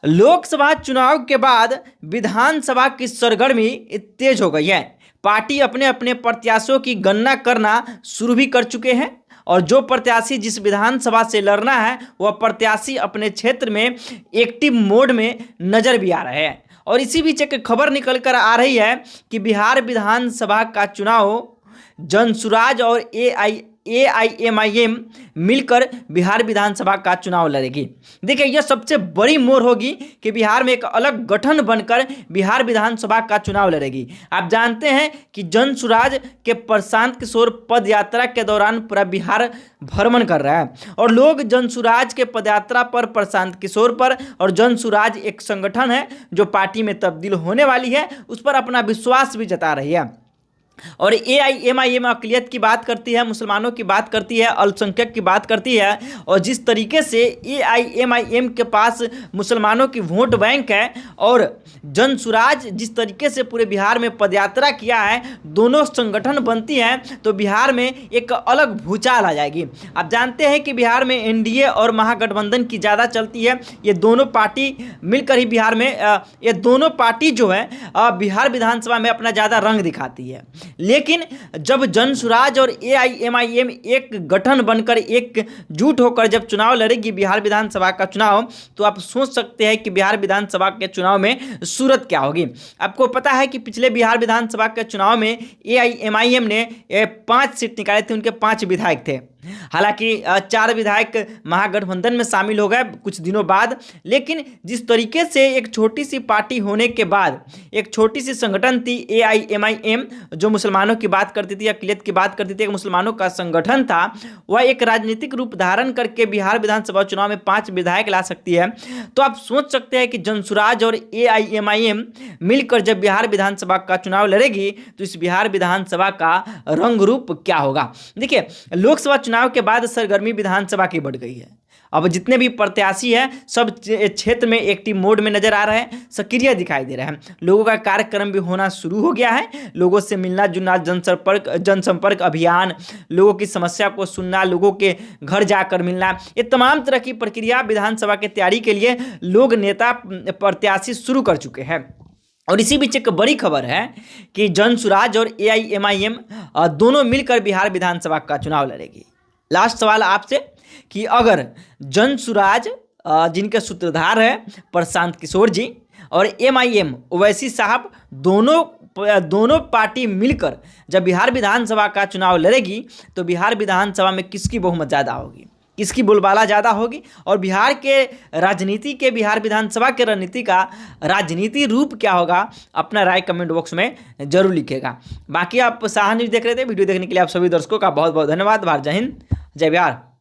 लोकसभा चुनाव के बाद विधानसभा की सरगर्मी तेज हो गई है। पार्टी अपने अपने प्रत्याशियों की गणना करना शुरू भी कर चुके हैं और जो प्रत्याशी जिस विधानसभा से लड़ना है वह प्रत्याशी अपने क्षेत्र में एक्टिव मोड में नजर भी आ रहे हैं। और इसी बीच एक खबर निकल कर आ रही है कि बिहार विधानसभा का चुनाव जनसुराज और AIMIM मिलकर बिहार विधानसभा का चुनाव लड़ेगी। देखिए, यह सबसे बड़ी मोड़ होगी कि बिहार में एक अलग गठन बनकर बिहार विधानसभा का चुनाव लड़ेगी। आप जानते हैं कि जनसुराज के प्रशांत किशोर पद यात्रा के दौरान पूरा बिहार भ्रमण कर रहा है और लोग जनसुराज के पदयात्रा पर, प्रशांत किशोर पर, और जनसुराज एक संगठन है जो पार्टी में तब्दील होने वाली है, उस पर अपना विश्वास भी जता रही है। और AIMIM अक़लियत की बात करती है, मुसलमानों की बात करती है, अल्पसंख्यक की बात करती है। और जिस तरीके से AIMIM के पास मुसलमानों की वोट बैंक है और जनसुराज जिस तरीके से पूरे बिहार में पदयात्रा किया है, दोनों संगठन बनती हैं तो बिहार में एक अलग भूचाल आ जाएगी। आप जानते हैं कि बिहार में NDA और महागठबंधन की ज़्यादा चलती है। ये दोनों पार्टी मिलकर ही बिहार में ये दोनों पार्टी जो है बिहार विधानसभा में अपना ज़्यादा रंग दिखाती है। लेकिन जब जनसुराज और AIMIM एक गठन बनकर एकजुट होकर जब चुनाव लड़ेगी बिहार विधानसभा का चुनाव, तो आप सोच सकते हैं कि बिहार विधानसभा के चुनाव में सूरत क्या होगी। आपको पता है कि पिछले बिहार विधानसभा के चुनाव में AIMIM ने 5 सीट निकाले थे, उनके 5 विधायक थे। हालांकि 4 विधायक महागठबंधन में शामिल हो गए कुछ दिनों बाद। लेकिन जिस तरीके से एक छोटी सी पार्टी होने के बाद, एक छोटी सी संगठन थी AIMIM जो मुसलमानों की बात करती थी, अक़लियत की बात करती थी, एक मुसलमानों का संगठन था, वह एक राजनीतिक रूप धारण करके बिहार विधानसभा चुनाव में 5 विधायक ला सकती है। तो आप सोच सकते हैं कि जनसुराज और AIMIM मिलकर जब बिहार विधानसभा का चुनाव लड़ेगी तो इस बिहार विधानसभा का रंग रूप क्या होगा। देखिए, लोकसभा चुनाव के बाद सरगर्मी विधानसभा की बढ़ गई है। अब जितने भी प्रत्याशी हैं सब क्षेत्र में एक्टिव मोड में नजर आ रहे हैं, सक्रिय दिखाई दे रहे हैं। लोगों का कार्यक्रम भी होना शुरू हो गया है, लोगों से मिलना जुलना, जनसंपर्क अभियान, लोगों की समस्या को सुनना, लोगों के घर जाकर मिलना, ये तमाम तरह की प्रक्रिया विधानसभा की तैयारी के लिए लोग, नेता, प्रत्याशी शुरू कर चुके हैं। और इसी बीच एक बड़ी खबर है कि जनसुराज और AIMIM दोनों मिलकर बिहार विधानसभा का चुनाव लड़ेगी। लास्ट सवाल आपसे कि अगर जनसुराज जिनके सूत्रधार है प्रशांत किशोर जी और MIM ओवैसी साहब दोनों पार्टी मिलकर जब बिहार विधानसभा का चुनाव लड़ेगी तो बिहार विधानसभा में किसकी बहुमत ज़्यादा होगी, किसकी बोलबाला ज़्यादा होगी और बिहार के राजनीति के, बिहार विधानसभा के रणनीति का राजनीति रूप क्या होगा, अपना राय कमेंट बॉक्स में जरूर लिखेगा। बाकी आप साहा न्यूज़ देख रहे थे। वीडियो देखने के लिए आप सभी दर्शकों का बहुत बहुत धन्यवाद। जय हिंद, जय बिहार।